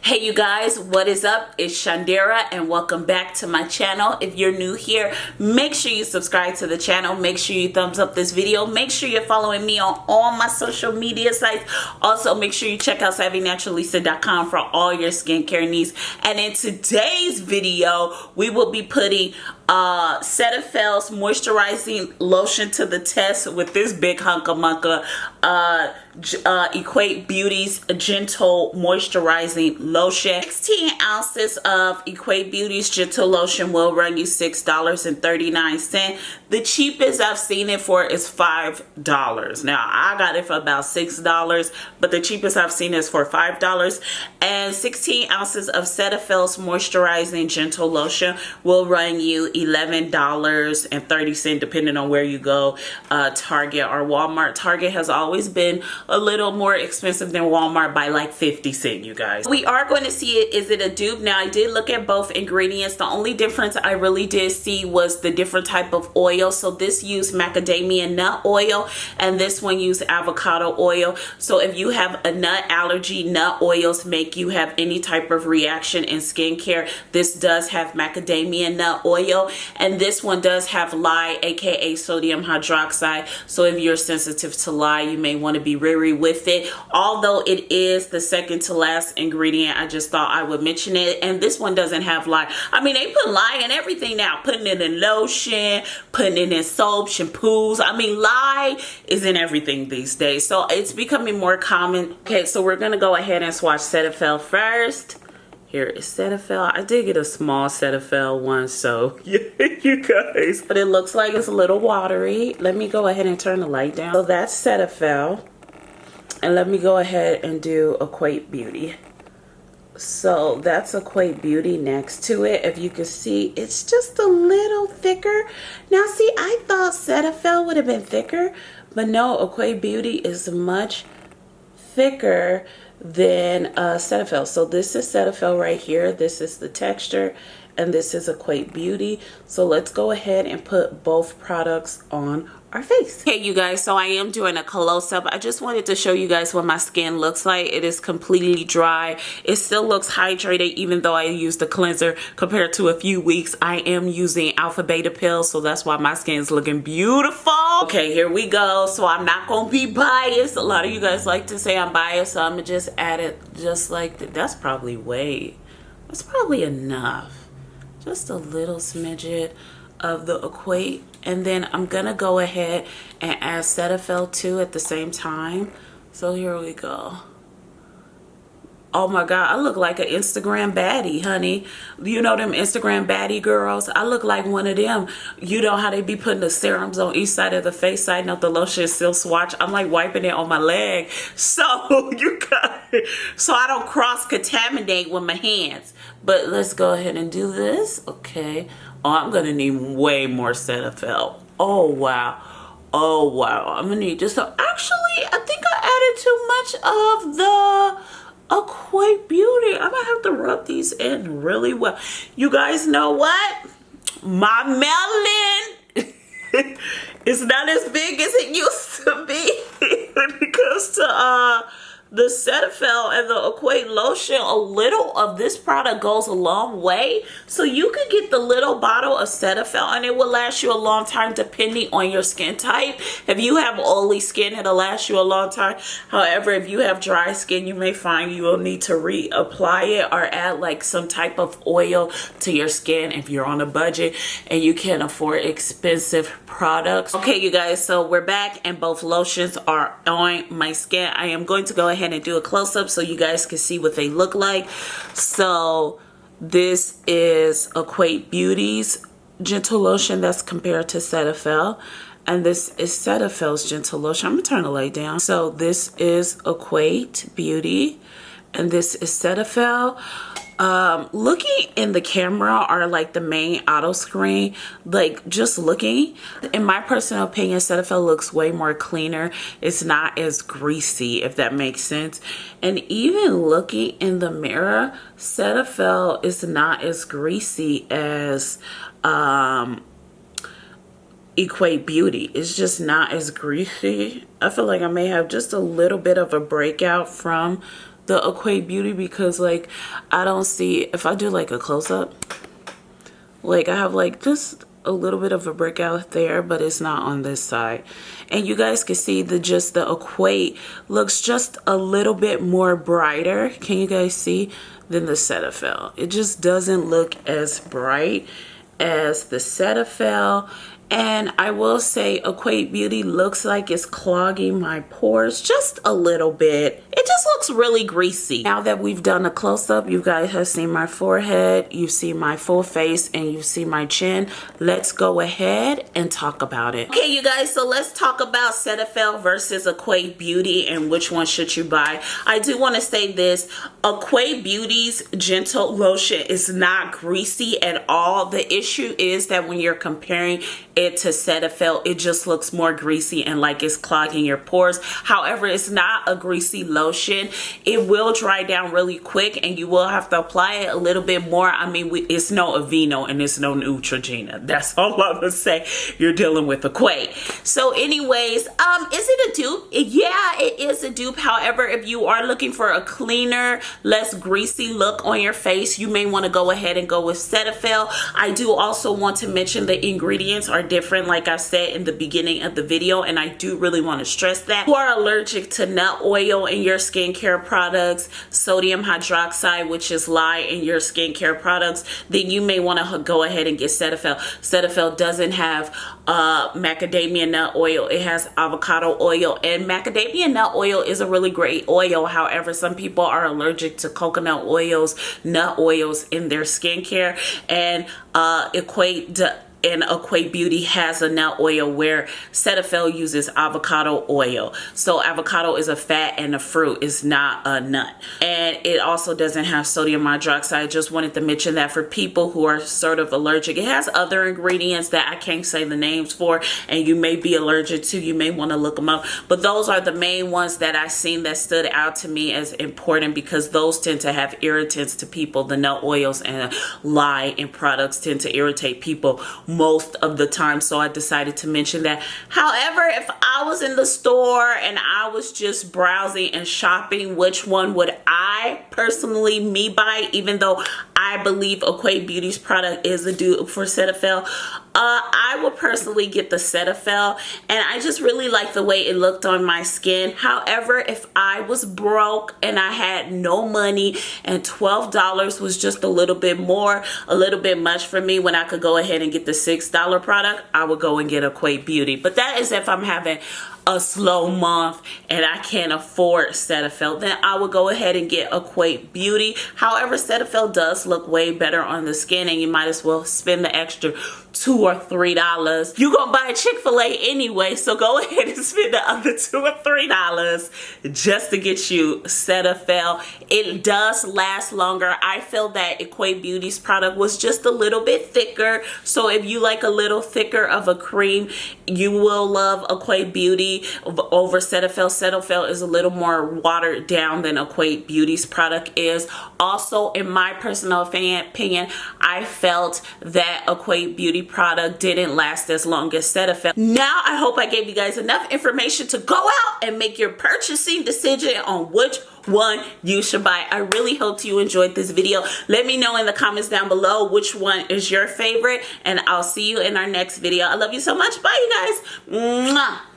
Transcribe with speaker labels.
Speaker 1: Hey you guys, what is up? It's Shundara and welcome back to my channel. If you're new here, make sure you subscribe to the channel. Make sure you thumbs up this video. Make sure you're following me on all my social media sites. Also, make sure you check out SavvyNaturalista.com for all your skincare needs. And in today's video, we will be putting Cetaphil's Moisturizing Lotion to the test with this big hunk of mucka. Equate Beauty's Gentle Moisturizing Lotion. 16 ounces of Equate Beauty's Gentle Lotion will run you $6.39. The cheapest I've seen it for is $5. Now I got it for about $6, but the cheapest I've seen is for $5. And 16 ounces of Cetaphil's Moisturizing Gentle Lotion will run you $11.30 depending on where you go, Target or Walmart. Target has always been a little more expensive than Walmart by like 50 cents, you guys. We are going to see it. Is it a dupe? Now I did look at both ingredients. The only difference I really did see was the different type of oil. So this used macadamia nut oil and this one used avocado oil. So if you have a nut allergy, nut oils make you have any type of reaction in skincare. This does have macadamia nut oil, and this one does have lye, aka sodium hydroxide. So if you're sensitive to lye, you may want to be wary with it. Although it is the second to last ingredient, I just thought I would mention it. And this one doesn't have lye. I mean, they put lye in everything now, putting it in lotion, putting it in soap, shampoos. I mean, lye is in everything these days, so it's becoming more common. Okay, so we're gonna go ahead and swatch Cetaphil first. Here is Cetaphil. I did get a small Cetaphil one, so yeah, you guys. But it looks like it's a little watery. Let me go ahead and turn the light down. So that's Cetaphil. And let me go ahead and do Equate Beauty. So that's Equate Beauty next to it. If you can see, it's just a little thicker. Now see, I thought Cetaphil would have been thicker, but no, Equate Beauty is much thicker than Cetaphil. So this is Cetaphil right here. This is the texture, and this is Equate Beauty. So let's go ahead and put both products on our face. Okay, you guys, so I am doing a close-up. I just wanted to show you guys what my skin looks like. It is completely dry. It still looks hydrated even though I used a cleanser. Compared to a few weeks, I am using alpha beta pills, so that's why my skin is looking beautiful. Okay, here we go. So I'm not gonna be biased. A lot of you guys like to say I'm biased, so I'm gonna just add it just like that. That's probably enough. Just a little smidget of the Equate, and then I'm gonna go ahead and add Cetaphil too at the same time. So here we go. Oh my god, I look like an Instagram baddie, honey. You know them Instagram baddie girls? I look like one of them. You know how they be putting the serums on each side of the face, side of the lotion is still swatch. I'm like wiping it on my leg, so you guys, so I don't cross contaminate with my hands. But let's go ahead and do this. Okay. Oh, I'm gonna need way more Cetaphil. Oh wow. Oh wow. I'm gonna need just actually, I think I added too much of the Equate Beauty. I'm gonna have to rub these in really well. You guys know what? My melon is not as big as it used to be when it comes to the Cetaphil and the Equate lotion. A little of this product goes a long way. So you could get the little bottle of Cetaphil and it will last you a long time depending on your skin type. If you have oily skin, it'll last you a long time. However, if you have dry skin, you may find you will need to reapply it or add like some type of oil to your skin if you're on a budget and you can't afford expensive products. Okay, you guys, so we're back and both lotions are on my skin. I am going to go ahead and do a close-up so you guys can see what they look like. So this is Equate Beauty's Gentle Lotion that's compared to Cetaphil, and this is Cetaphil's Gentle Lotion. I'm gonna turn the light down. So this is Equate Beauty and this is Cetaphil. Looking in the camera or like the main auto screen, like just looking, in my personal opinion, Cetaphil looks way more cleaner. It's not as greasy, if that makes sense. And even looking in the mirror, Cetaphil is not as greasy as Equate Beauty. It's just not as greasy. I feel like I may have just a little bit of a breakout from the Equate Beauty because like I don't see, if I do like a close-up, like I have like just a little bit of a breakout there, but it's not on this side. And you guys can see the Equate looks just a little bit more brighter. Can you guys see? Than the Cetaphil. It just doesn't look as bright as the Cetaphil. And I will say Equate Beauty looks like it's clogging my pores just a little bit. It just looks really greasy. Now that we've done a close-up, you guys have seen my forehead, you've seen my full face, and you've seen my chin. Let's go ahead and talk about it. Okay, you guys, so let's talk about Cetaphil versus Equate Beauty and which one should you buy. I do want to say this, Equate Beauty's Gentle Lotion is not greasy at all. The issue is that when you're comparing it to Cetaphil, it just looks more greasy and like it's clogging your pores. However, it's not a greasy lotion. It will dry down really quick and you will have to apply it a little bit more. I mean, it's no Aveeno and it's no Neutrogena. That's all I'm gonna say. You're dealing with Equate. So anyways, is it a dupe? Yeah, it is a dupe. However, if you are looking for a cleaner, less greasy look on your face, you may want to go ahead and go with Cetaphil. I do also want to mention the ingredients are different, like I said in the beginning of the video, and I do really want to stress that. If you are allergic to nut oil in your skincare products, sodium hydroxide, which is lye, in your skincare products, then you may want to go ahead and get Cetaphil. Cetaphil doesn't have macadamia nut oil. It has avocado oil, and macadamia nut oil is a really great oil. However, some people are allergic to coconut oils, nut oils in their skincare, and Equate Beauty has a nut oil where Cetaphil uses avocado oil. So avocado is a fat and a fruit, is not a nut. And it also doesn't have sodium hydroxide. Just wanted to mention that for people who are sort of allergic. It has other ingredients that I can't say the names for and you may be allergic to. You may want to look them up. But those are the main ones that I've seen that stood out to me as important because those tend to have irritants to people. The nut oils and lye in products tend to irritate people most of the time, so I decided to mention that. However, if I was in the store and I was just browsing and shopping, which one would I personally buy, even though I believe Equate Beauty's product is a dupe for Cetaphil? I would personally get the Cetaphil, and I just really like the way it looked on my skin. However, if I was broke and I had no money and $12 was just a little bit much for me when I could go ahead and get the $6 product, I would go and get Equate Beauty. But that is if I'm having a slow month and I can't afford Cetaphil, then I would go ahead and get Equate Beauty. However, Cetaphil does look way better on the skin, and you might as well spend the extra $2 or $3. You're gonna buy a Chick-fil-A anyway, so go ahead and spend the other $2 or $3 just to get you Cetaphil. It does last longer. I feel that Equate Beauty's product was just a little bit thicker, so if you like a little thicker of a cream, you will love Equate Beauty over Cetaphil. Cetaphil is a little more watered down than Equate Beauty's product is. Also, in my personal opinion, I felt that Equate Beauty product didn't last as long as Cetaphil. Now, I hope I gave you guys enough information to go out and make your purchasing decision on which one you should buy. I really hope you enjoyed this video. Let me know in the comments down below which one is your favorite, and I'll see you in our next video. I love you so much. Bye, you guys. Mwah.